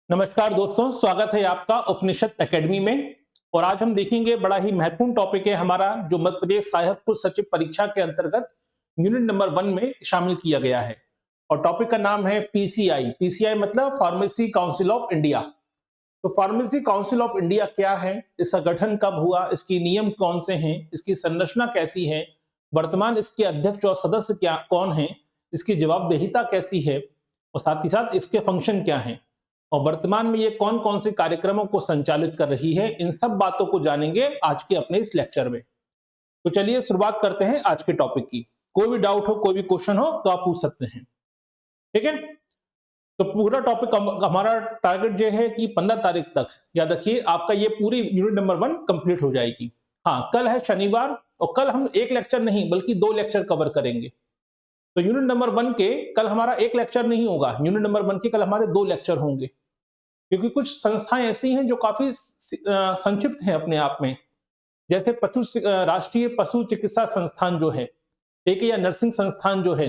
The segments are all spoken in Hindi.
नमस्कार दोस्तों, स्वागत है आपका उपनिषद एकेडमी में। और आज हम देखेंगे बड़ा ही महत्वपूर्ण टॉपिक है हमारा, जो मध्य प्रदेश सहायक पुलिस सचिव परीक्षा के अंतर्गत यूनिट नंबर 1 में शामिल किया गया है। और टॉपिक का नाम है पीसीआई। पीसीआई मतलब फार्मेसी काउंसिल ऑफ इंडिया। तो फार्मेसी काउंसिल ऑफ इंडिया क्या है, इसका गठन कब हुआ, इसके नियम कौन से हैं, इसकी संरचना कैसी है, वर्तमान इसके अध्यक्ष और सदस्य क्या कौन हैं, इसकी जवाबदेहिता कैसी है, और साथ ही साथ इसके फंक्शन क्या हैं, और वर्तमान में ये कौन कौन से कार्यक्रमों को संचालित कर रही है, इन सब बातों को जानेंगे आज के अपने इस लेक्चर में। तो चलिए शुरुआत करते हैं आज के टॉपिक की। कोई भी डाउट हो, कोई भी क्वेश्चन हो तो आप पूछ सकते हैं, ठीक है। तो पूरा टॉपिक हमारा टारगेट ये है कि 15 तारीख तक, याद रखिए, आपका ये पूरी यूनिट नंबर 1 कंप्लीट हो जाएगी। हाँ, कल है शनिवार, और कल हम एक लेक्चर नहीं बल्कि 2 लेक्चर कवर करेंगे। तो यूनिट नंबर 1 के कल हमारा एक लेक्चर नहीं होगा, यूनिट नंबर 1 के कल हमारे 2 लेक्चर होंगे, क्योंकि कुछ संस्थाएं ऐसी हैं जो काफी संक्षिप्त हैं अपने आप में। जैसे राष्ट्रीय पशु चिकित्सा संस्थान जो है, एक या नर्सिंग संस्थान जो है,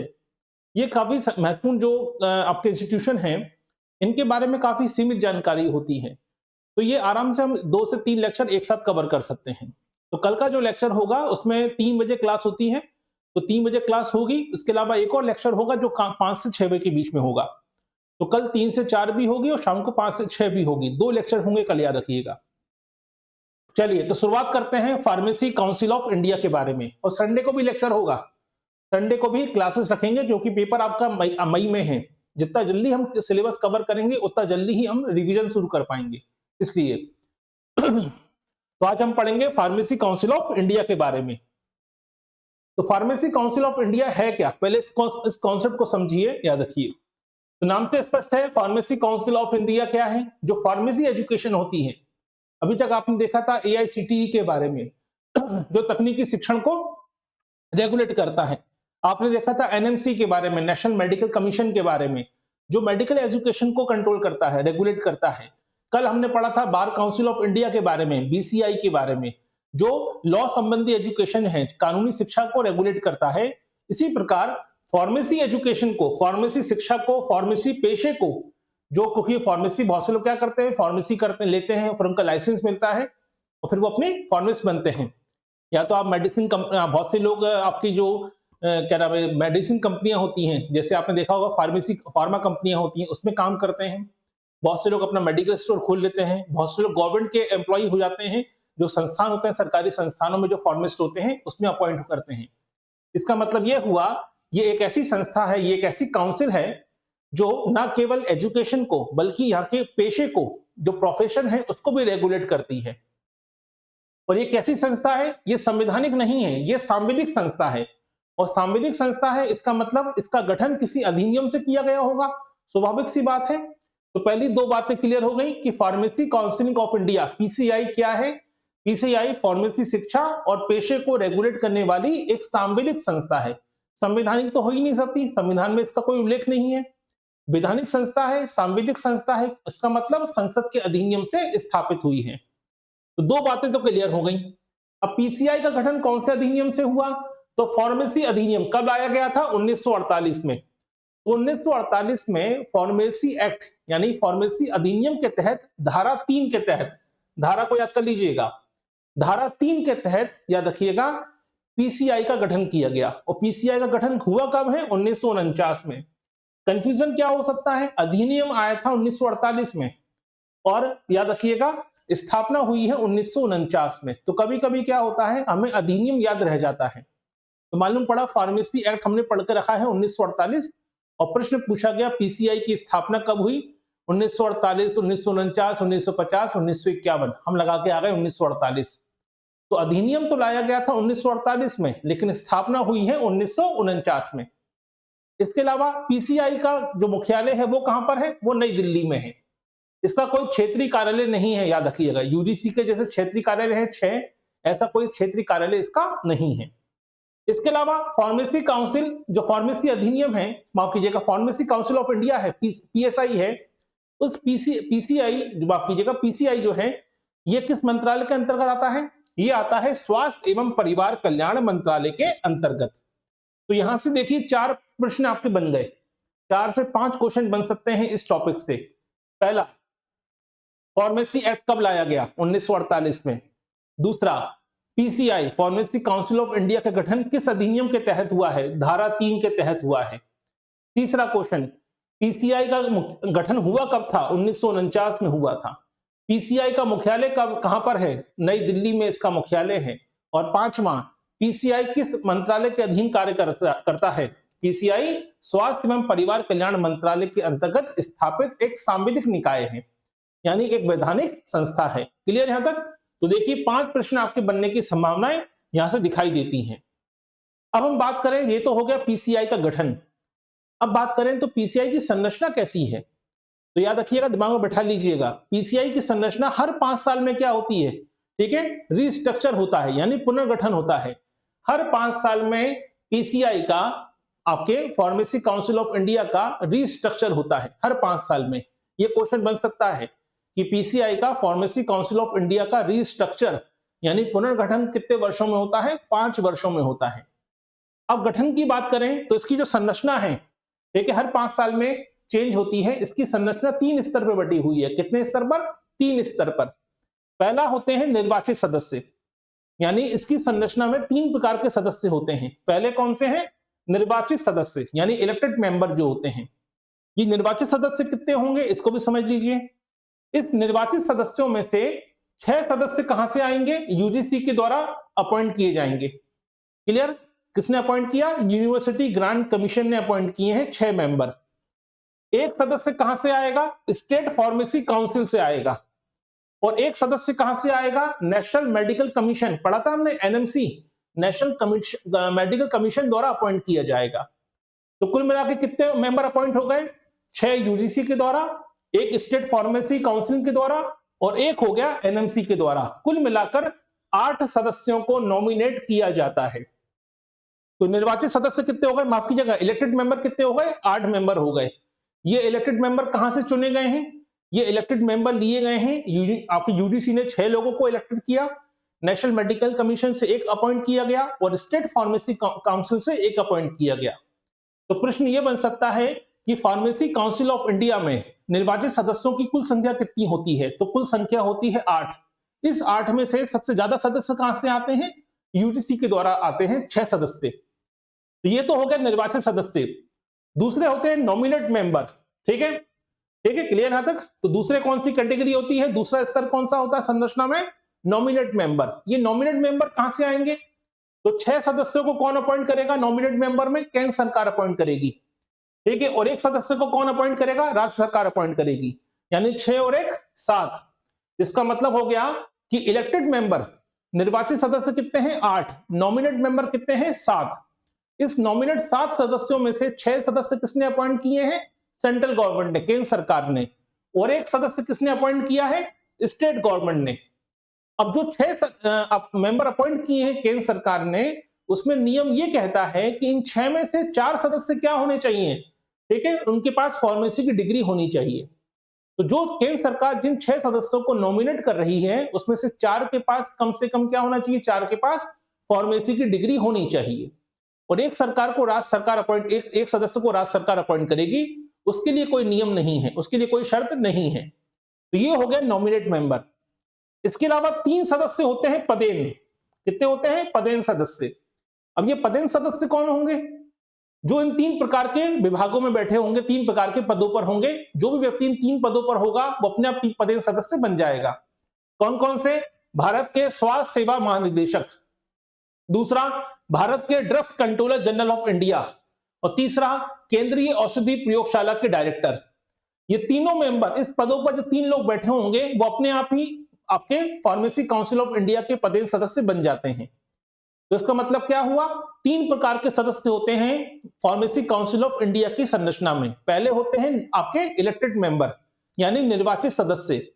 ये काफी महत्वपूर्ण जो आपके इंस्टीट्यूशन हैं, इनके बारे में काफी सीमित जानकारी होती है। तो ये आराम से हम 2 से 3 लेक्चर एक साथ कवर कर सकते हैं। तो कल का जो लेक्चर होगा उसमें 3 बजे क्लास होती है, तो 3 बजे क्लास होगी। इसके अलावा एक और लेक्चर होगा जो 5 से 6 बजे के बीच में होगा। तो कल 3 से 4 भी होगी और शाम को 5 से 6 भी होगी। 2 लेक्चर होंगे कल, याद रखिएगा। चलिए तो शुरुआत करते हैं फार्मेसी काउंसिल ऑफ इंडिया के बारे में। और संडे को भी लेक्चर होगा, संडे को भी क्लासेस रखेंगे, क्योंकि पेपर आपका मई में है। जितना जल्दी हम सिलेबस कवर करेंगे उतना जल्दी ही हम रिवीजन शुरू कर पाएंगे, इसलिए तो आज हम पढ़ेंगे फार्मेसी काउंसिल ऑफ इंडिया के बारे में। तो फार्मेसी काउंसिल ऑफ इंडिया है क्या, पहले इस कॉन्सेप्ट को समझिए, याद रखिए। तो नाम से स्पष्ट है, फार्मेसी काउंसिल ऑफ इंडिया क्या है? जो फार्मेसी एजुकेशन होती है, अभी तक आपने देखा था एआईसीटीई के बारे में, जो तकनीकी शिक्षण को रेगुलेट करता है। आपने देखा था एनएमसी के बारे में, नेशनल मेडिकल कमीशन के बारे में, जो मेडिकल एजुकेशन को कंट्रोल करता है, रेगुलेट करता है। कल हमने पढ़ा था बार काउंसिल ऑफ इंडिया के बारे में, बीसीआई के बारे में, जो लॉ संबंधी एजुकेशन है, कानूनी शिक्षा को रेगुलेट करता है। इसी प्रकार फार्मेसी एजुकेशन को, फार्मेसी शिक्षा को, फार्मेसी पेशे को, जो क्योंकि फार्मेसी बहुत से लोग क्या करते हैं, फार्मेसी करते लेते हैं, फिर उनका लाइसेंस मिलता है और फिर वो अपने फार्मेसिस्ट बनते हैं। या तो आप मेडिसिन, बहुत से लोग आपकी जो क्या नाम है, मेडिसिन कंपनियां होती हैं, जैसे आपने देखा होगा फार्मेसी फार्मा कंपनियां होती हैं, उसमें काम करते हैं। बहुत से लोग अपना मेडिकल स्टोर खोल लेते हैं। बहुत से लोग गवर्नमेंट के एम्प्लॉय हो जाते हैं, जो संस्थान होते हैं, सरकारी संस्थानों में जो फार्मासिस्ट होते हैं उसमें अपॉइंट करते हैं। इसका मतलब ये हुआ, ये एक ऐसी संस्था है, ये एक ऐसी काउंसिल है जो ना केवल एजुकेशन को बल्कि यहाँ के पेशे को, जो प्रोफेशन है, उसको भी रेगुलेट करती है। और ये कैसी संस्था है? ये संवैधानिक नहीं है, ये सांविधिक संस्था है। और सांविधिक संस्था है, इसका मतलब इसका गठन किसी अधिनियम से किया गया होगा, स्वाभाविक सी बात है। तो पहली 2 बातें क्लियर हो गई कि pharmacy council of India, PCI क्या है। पीसीआई फार्मेसी शिक्षा और पेशे को रेगुलेट करने वाली एक सांविधिक संस्था है। संवैधानिक तो हो ही नहीं सकती, संविधान में इसका कोई उल्लेख नहीं है। वैधानिक संस्था है, सांविधिक संस्था है, इसका मतलब संसद के अधिनियम से स्थापित हुई है। तो 2 बातें तो क्लियर हो गई। अब पीसीआई का गठन कौन से अधिनियम से हुआ? तो फार्मेसी अधिनियम कब लाया गया था? 1948 में। तो 1948 में फार्मेसी एक्ट यानी फार्मेसी अधिनियम के तहत धारा 3 के तहत, धारा को याद कर लीजिएगा, धारा 3 के तहत याद रखिएगा, पीसीआई का गठन किया गया। और पीसीआई का गठन हुआ कब है? 1949 में। कंफ्यूजन क्या हो सकता है? अधिनियम आया था 1948 में और याद रखिएगा स्थापना हुई है 1949 में। तो कभी कभी क्या होता है, हमें अधिनियम याद रह जाता है। तो मालूम पड़ा फार्मेसी एक्ट हमने पढ़ के रखा है 1948, और प्रश्न पूछा गया पीसीआई की स्थापना कब हुई? 1948, 1949, 1950, 1951, हम लगा के आ गए 1948। तो अधिनियम तो लाया गया था 1948 में, लेकिन स्थापना हुई है 1949 में। इसके अलावा पीसीआई का जो मुख्यालय है वो कहां पर है? वो नई दिल्ली में है। इसका कोई क्षेत्रीय कार्यालय नहीं है, याद रखिएगा। यूजीसी के जैसे क्षेत्रीय कार्यालय है 6, ऐसा कोई क्षेत्रीय कार्यालय इसका नहीं है। इसके अलावा फार्मेसी काउंसिल, जो फार्मेसी अधिनियम है, माफ कीजिएगा, फार्मेसी काउंसिल ऑफ इंडिया है, पीएसआई है, उस पीसीआई, माफ कीजिएगा, पीसीआई जो है, ये किस मंत्रालय के अंतर्गत आता है? ये आता है स्वास्थ्य एवं परिवार कल्याण मंत्रालय के अंतर्गत। तो यहां से देखिए 4 प्रश्न आपके बन गए, 4 से 5 क्वेश्चन बन सकते हैं इस टॉपिक से। पहला, फार्मेसी एक्ट कब लाया गया? 1948 में। दूसरा, PCI pharmacy council of India का गठन किस अधिनियम के तहत हुआ है? धारा 3 के तहत हुआ है। तीसरा क्वेश्चन, पीसीआई का गठन हुआ कब था? 1949 में हुआ था। पीसीआई का मुख्यालय कहां पर है? नई दिल्ली में इसका मुख्यालय है। और पांचवा, पीसीआई किस मंत्रालय के अधीन कार्य करता है? पीसीआई स्वास्थ्य एवं परिवार कल्याण मंत्रालय के अंतर्गत स्थापित एक सांविधिक निकाय है, यानी एक वैधानिक संस्था है। क्लियर यहां तक? तो देखिए 5 प्रश्न आपके बनने की संभावनाएं यहां से दिखाई देती हैं। अब हम बात करें, ये तो हो गया पीसीआई का गठन। अब बात करें तो पीसीआई की संरचना कैसी है? तो याद रखिएगा, दिमाग में बैठा लीजिएगा, पीसीआई की संरचना हर 5 साल में क्या होती है? ठीक है, रिस्ट्रक्चर होता है, यानी पुनर्गठन होता है। हर 5 साल में पीसीआई का, आपके फार्मेसी काउंसिल ऑफ इंडिया का रिस्ट्रक्चर होता है हर 5 साल में। ये क्वेश्चन बन सकता है कि पीसीआई का, फार्मेसी काउंसिल ऑफ इंडिया का रिस्ट्रक्चर यानी पुनर्गठन कितने वर्षों में होता है? 5 वर्षों में होता है। अब गठन की बात करें तो इसकी जो संरचना है, ठीक है, हर 5 साल में चेंज होती है। इसकी संरचना 3 स्तर पर बटी हुई है। कितने स्तर पर? 3 स्तर पर। पहला होते हैं निर्वाचित सदस्य, यानी इसकी संरचना में 3 प्रकार के सदस्य होते हैं। पहले कौन से हैं? निर्वाचित सदस्य, यानी इलेक्टेड मेंबर जो होते हैं। ये निर्वाचित सदस्य कितने होंगे इसको भी समझ लीजिए। इस निर्वाचित सदस्यों में से 6 सदस्य कहां से आएंगे? यूजीसी के द्वारा अपॉइंट किए जाएंगे। क्लियर? किसने अपॉइंट किया? यूनिवर्सिटी ग्रांट कमीशन ने अपॉइंट किए हैं 6 मेंबर। एक सदस्य कहां से आएगा? स्टेट फार्मेसी काउंसिल से आएगा। और एक सदस्य कहां से आएगा? नेशनल मेडिकल कमीशन, पढ़ा था हमने, एनएमसी, नेशनल मेडिकल कमीशन द्वारा अपॉइंट किया जाएगा। तो कुल मिलाकर कितने मेंबर अपॉइंट हो गए? 6 यूजीसी के द्वारा, एक स्टेट फार्मेसी काउंसिल के द्वारा और एक हो गया एनएमसी के द्वारा। कुल मिलाकर 8 सदस्यों को नॉमिनेट किया जाता है। तो निर्वाचित सदस्य कितने हो गए? माफ कीजिएगा, इलेक्टेड मेंबर कितने हो गए? 8 मेंबर हो गए। ये इलेक्टेड मेंबर कहां से चुने गए हैं? ये इलेक्टेड मेंबर लिए गए हैं, आपकी यूजीसी ने 6 लोगों को इलेक्टेड किया, नेशनल मेडिकल कमीशन से 1 अपॉइंट किया गया और स्टेट फार्मेसी काउंसिल से 1 अपॉइंट किया गया। तो प्रश्न ये बन सकता है कि फार्मेसी काउंसिल ऑफ इंडिया में निर्वाचित सदस्यों की कुल संख्या कितनी होती है? तो कुल संख्या होती है 8। इस 8 में से सबसे ज्यादा सदस्य कहां से आते हैं? यूजीसी के द्वारा आते हैं 6 सदस्य। तो ये तो हो गया निर्वाचित सदस्य। दूसरे होते हैं नॉमिनेट मेंबर। ठीक है, ठीक है, क्लियर यहां तक? तो दूसरे कौन सी कैटेगरी होती है? दूसरा स्तर कौन सा होता है संरचना में? Nominate member. ये नॉमिनेट मेंबर कहां से आएंगे? तो 6 सदस्यों को कौन अपॉइंट करेगा नॉमिनेट मेंबर में? केंद्र सरकार अपॉइंट करेगी। ठीक है, और एक सदस्य को कौन अपॉइंट करेगा? राज्य सरकार अपॉइंट करेगी। यानी 6 और 1 7। इसका मतलब हो गया कि इलेक्टेड मेंबर, निर्वाचित सदस्य कितने हैं? 8। नॉमिनेट मेंबर कितने हैं? 7। इस नॉमिनेट 7 सदस्यों में से 6 सदस्य किसने अपॉइंट किए हैं? सेंट्रल गवर्नमेंट ने, केंद्र सरकार ने। और एक सदस्य किसने अपॉइंट किया है? स्टेट गवर्नमेंट ने। अब जो 6 मेंबर अपॉइंट किए हैं केंद्र सरकार ने, उसमें नियम ये कहता है कि इन 6 में से 4 सदस्य क्या होने चाहिए? ठीक है, उनके पास फार्मेसी की डिग्री होनी चाहिए। तो जो केंद्र सरकार जिन 6 सदस्यों को नॉमिनेट कर रही है, उसमें से 4 के पास कम से कम क्या होना चाहिए? 4 के पास फार्मेसी की डिग्री होनी चाहिए। और एक सरकार को राज्य सरकार अपॉइंट, एक सदस्य को राज्य सरकार अपॉइंट करेगी, उसके लिए कोई नियम नहीं है, उसके लिए कोई शर्त नहीं है। तो ये हो गया नॉमिनेट मेंबर। इसके अलावा 3 सदस्य होते हैं पदेन। कितने होते हैं? पदेन सदस्य। अब ये पदेन सदस्य कौन होंगे? जो इन 3 प्रकार के विभागों में बैठे होंगे, 3 प्रकार के पदों पर होंगे। जो भी व्यक्ति इन 3 पदों पर होगा वो अपने आप 3 पदेन सदस्य बन जाएगा। कौन कौन से? भारत के स्वास्थ्य सेवा महानिदेशक, दूसरा भारत के drugs controller general of India, और तीसरा केंद्रीय औषधि प्रयोगशाला के डायरेक्टर। ये तीनों मेंबर, इस पदों पर जो 3 लोग बैठे होंगे वो अपने आप ही आपके फार्मेसी काउंसिल ऑफ इंडिया के पदेन सदस्य बन जाते हैं। तो इसका मतलब क्या हुआ? 3 प्रकार के सदस्य होते हैं फार्मेसी काउंसिल ऑफ इंडिया की संरचना में। पहले होते हैं आपके इलेक्टेड मेंबर, यानी निर्वाचित सदस्य।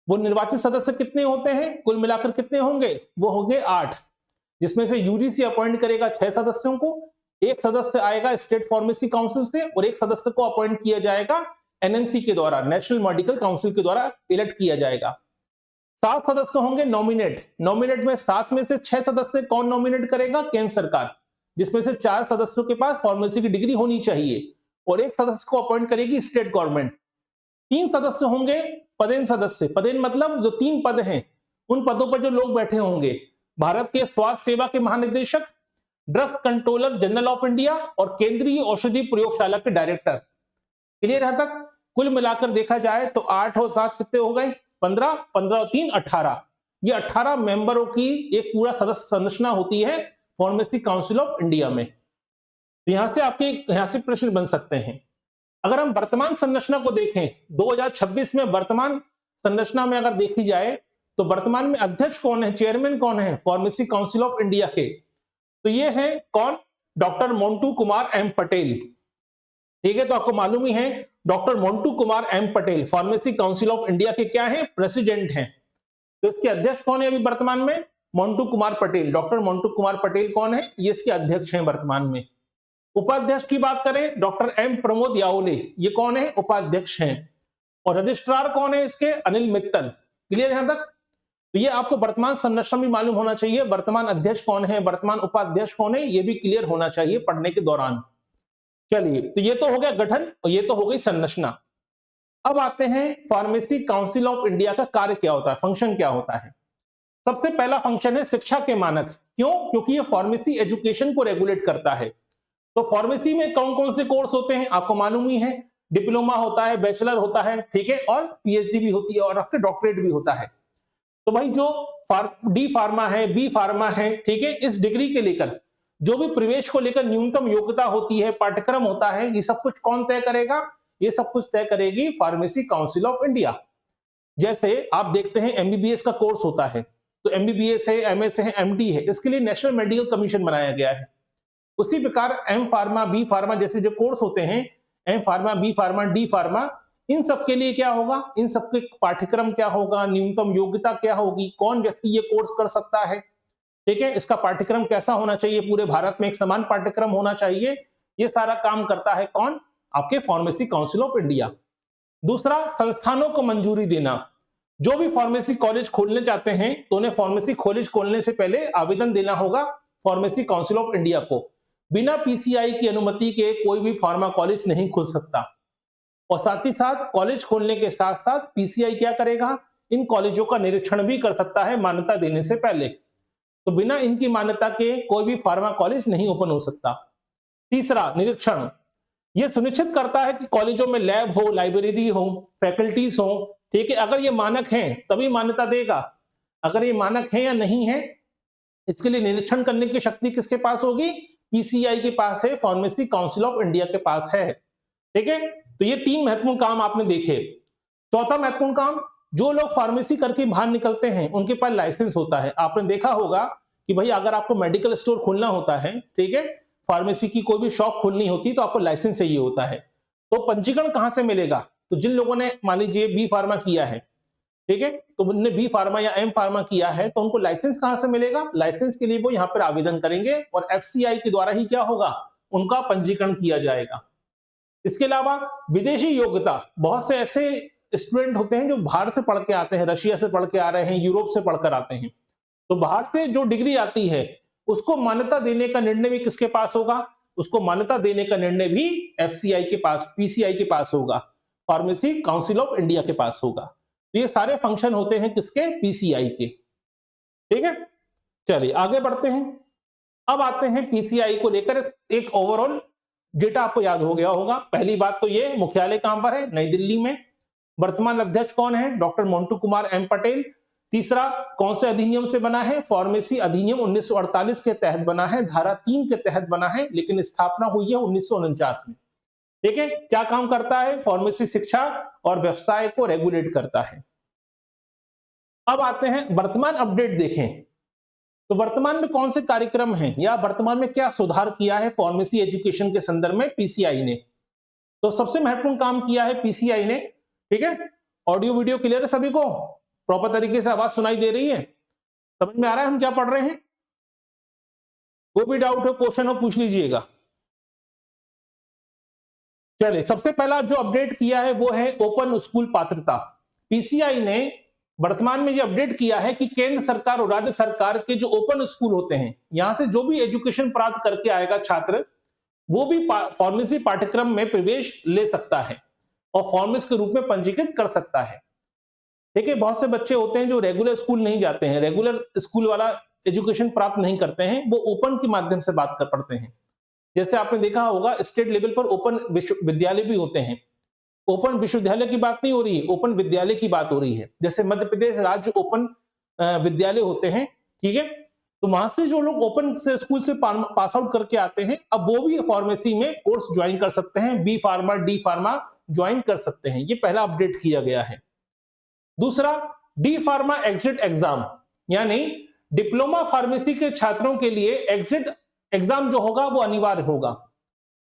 वो निर्वाचित सदस्य कितने होते हैं? कुल मिलाकर कितने होंगे? वो होंगे 8, जिसमें से यूजीसी अपॉइंट करेगा 6 सदस्यों को, एक सदस्य आएगा स्टेट फार्मेसी काउंसिल से, और एक सदस्य को अपॉइंट किया जाएगा एनएमसी के द्वारा, नेशनल मेडिकल काउंसिल के द्वारा इलेक्ट किया जाएगा। 7 सदस्य होंगे नॉमिनेट। नॉमिनेट में 7 में से 6 सदस्य कौन नॉमिनेट करेगा? केंद्र सरकार, जिसमें से 4 सदस्यों के पास फार्मेसी की डिग्री होनी चाहिए, और एक सदस्य को अपॉइंट करेगी स्टेट गवर्नमेंट। 3 सदस्य होंगे पदेन सदस्य। पदेन मतलब जो 3 पद हैं, उन पदों पर जो लोग बैठे होंगे, भारत के स्वास्थ्य सेवा के महानिदेशक, drugs controller general of India और केंद्रीय औषधि प्रयोगशाला के डायरेक्टर। क्लियर है तक? कुल मिलाकर देखा जाए तो 8 और 7 कितने हो गए? 15, 15 और 3 18। ये 18 मेंबरों की एक पूरा सदस्य संरचना होती है फार्मेसी काउंसिल ऑफ इंडिया में। तो यहां से प्रश्न बन सकते हैं। अगर हम वर्तमान संरचना को देखें 2026 में, वर्तमान संरचना में अगर देखी जाए तो वर्तमान में अध्यक्ष कौन है, चेयरमैन कौन है फार्मेसी काउंसिल ऑफ इंडिया के? तो ये है कौन? Doctor Montu Kumar M Patel. ठीक है, तो आपको मालूम ही है doctor Montu Kumar M Patel pharmacy council of India के क्या है? प्रेसिडेंट हैं। तो इसके अध्यक्ष कौन है अभी वर्तमान में? मोंटू कुमार पटेल। डॉक्टर मोंटू कुमार पटेल कौन है? ये इसके अध्यक्ष हैं वर्तमान में। उपाध्यक्ष की बात करें डॉक्टर एम प्रमोद याओले, ये कौन है? उपाध्यक्ष हैं। और रजिस्ट्रार कौन है इसके? अनिल मित्तल। क्लियर यहां तक? तो ये आपको वर्तमान संरचना भी मालूम होना चाहिए, वर्तमान अध्यक्ष कौन है, वर्तमान उपाध्यक्ष कौन है, ये भी क्लियर होना चाहिए पढ़ने के दौरान। चलिए, तो ये तो हो गया गठन और ये तो हो गई संरचना। अब आते हैं फार्मेसी काउंसिल ऑफ इंडिया का कार्य क्या होता है, फंक्शन क्या होता है। सबसे पहला फंक्शन है शिक्षा के मानक। क्यों? क्योंकि ये फार्मेसी एजुकेशन को रेगुलेट करता है। तो फार्मेसी में कौन कौन से कोर्स होते हैं आपको मालूम ही है। डिप्लोमा होता है, बैचलर होता है, ठीक है, और पीएचडी भी होती है और आपके डॉक्टरेट भी होता है। तो भाई जो डी फार्मा है, बी फार्मा है, ठीक है, इस डिग्री के लेकर जो भी प्रवेश को लेकर न्यूनतम योग्यता होती है, पाठ्यक्रम होता है, ये सब कुछ कौन तय करेगा? ये सब कुछ तय करेगी फार्मेसी काउंसिल ऑफ इंडिया। जैसे आप देखते हैं एमबीबीएस का कोर्स होता है, तो एमबीबीएस है, एमएस है, एमडी है, इसके लिए नेशनल मेडिकल कमीशन बनाया गया है। उसी प्रकार एम फार्मा, बी फार्मा जैसे जो कोर्स होते हैं, M pharma, B pharma, D pharma, इन सब के लिए क्या होगा? इन सबके पाठ्यक्रम क्या होगा, न्यूनतम योग्यता क्या होगी, कौन व्यक्ति ये कोर्स कर सकता है, ठीक है, इसका पाठ्यक्रम कैसा होना चाहिए, पूरे भारत में एक समान पाठ्यक्रम होना चाहिए। ये सारा काम करता है कौन? आपके फार्मेसी काउंसिल ऑफ इंडिया। दूसरा, संस्थानों को मंजूरी देना। जो भी फार्मेसी कॉलेज खोलने चाहते हैं तो उन्हें फार्मेसी कॉलेज खोलने से पहले आवेदन देना होगा फार्मेसी काउंसिल ऑफ इंडिया को। बिना पीसीआई की अनुमति के कोई भी फार्मा कॉलेज नहीं खुल सकता। और साथ ही साथ कॉलेज खोलने के साथ साथ पीसीआई क्या करेगा? इन कॉलेजों का निरीक्षण भी कर सकता है मान्यता देने से पहले। तो बिना इनकी मान्यता के कोई भी फार्मा कॉलेज नहीं ओपन हो सकता। तीसरा, निरीक्षण। यह सुनिश्चित करता है कि कॉलेजों में लैब हो, लाइब्रेरी हो, फैकल्टीज हो, ठीक है, अगर ये मानक हैं तभी मान्यता देगा। अगर ये मानक है या नहीं है, इसके लिए निरीक्षण करने की शक्ति किसके पास होगी? पीसीआई के पास है, फार्मेसी काउंसिल ऑफ इंडिया के पास है। ठीक है, तो ये 3 महत्वपूर्ण काम आपने देखे। चौथा महत्वपूर्ण काम, जो लोग फार्मेसी करके बाहर निकलते हैं उनके पास लाइसेंस होता है। आपने देखा होगा कि भाई अगर आपको मेडिकल स्टोर खोलना होता है, ठीक है, फार्मेसी की कोई भी शॉप खोलनी होती है तो आपको लाइसेंस चाहिए होता है। तो पंजीकरण कहां से मिलेगा? तो जिन लोगों ने मान लीजिए बी फार्मा किया है, ठीक है, तो उन्होंने बी फार्मा या एम फार्मा किया है, तो उनको लाइसेंस कहां से मिलेगा? लाइसेंस के लिए वो यहाँ पर आवेदन करेंगे और एफसीआई के द्वारा ही क्या होगा? उनका पंजीकरण किया जाएगा। इसके अलावा विदेशी योग्यता, बहुत से ऐसे स्टूडेंट होते हैं जो बाहर से पढ़ के आते हैं, रशिया से पढ़ के आ रहे हैं, यूरोप से पढ़कर आते हैं, तो बाहर से जो डिग्री आती है उसको मान्यता देने का निर्णय भी किसके पास होगा? उसको मान्यता देने का निर्णय भी एफसीआई के पास, पीसीआई के पास होगा, फार्मेसी काउंसिल ऑफ इंडिया के पास होगा। तो ये सारे फंक्शन होते हैं किसके? पीसीआई के। ठीक है, चलिए आगे बढ़ते हैं। अब आते हैं पीसीआई को लेकर एक ओवरऑल डेटा आपको याद हो गया होगा। पहली बात तो ये मुख्यालय कहां पर है? नई दिल्ली में। वर्तमान अध्यक्ष कौन है? Doctor Montu Kumar M Patel. तीसरा, कौन से अधिनियम से बना है? फार्मेसी अधिनियम 1948 के तहत बना है, धारा 3 के तहत बना है, लेकिन स्थापना हुई है 1949 में। ठीक है, क्या काम करता है? फार्मेसी शिक्षा और व्यवसाय को रेगुलेट करता है। अब आते हैं वर्तमान अपडेट देखें, तो वर्तमान में कौन से कार्यक्रम हैं या वर्तमान में क्या सुधार किया है फार्मेसी एजुकेशन के संदर्भ में पीसीआई ने? तो सबसे महत्वपूर्ण काम किया है पीसीआई ने। ठीक है, ऑडियो वीडियो क्लियर है सभी को? प्रॉपर तरीके से आवाज सुनाई दे रही है? समझ में आ रहा है हम क्या पढ़ रहे हैं? कोई भी डाउट हो, क्वेश्चन हो, पूछ लीजिएगा। चलिए, सबसे पहला जो अपडेट किया है वो है ओपन स्कूल पात्रता। पीसीआई ने वर्तमान में ये अपडेट किया है कि केंद्र सरकार और राज्य सरकार के जो ओपन स्कूल होते हैं, यहां से जो भी एजुकेशन प्राप्त करके आएगा छात्र, वो भी फार्मेसी पाठ्यक्रम में प्रवेश ले सकता है। और फार्मिस्ट के रूप में पंजीकृत कर सकता है। देखिए बहुत से बच्चे होते हैं जो रेगुलर स्कूल नहीं जाते हैं, रेगुलर स्कूल वाला एजुकेशन प्राप्त नहीं करते हैं, वो ओपन के माध्यम से बात कर पढ़ते हैं। जैसे आपने देखा होगा स्टेट लेवल पर ओपन विश्वविद्यालय भी होते हैं। ओपन विश्वविद्यालय की बात नहीं हो रही, ओपन विद्यालय की बात हो रही है। जैसे मध्य प्रदेश राज्य ओपन विद्यालय होते हैं, ठीक है। तो वहां से जो लोग ओपन से स्कूल से पास आउट करके आते हैं, अब वो भी फार्मेसी में कोर्स ज्वाइन कर सकते हैं, B pharma D pharma join कर सकते हैं। ये पहला अपडेट किया गया है। दूसरा, डी फार्मा एग्जिट एग्जाम, यानी डिप्लोमा फार्मेसी के छात्रों के लिए एग्जिट एग्जाम जो होगा वो अनिवार्य होगा।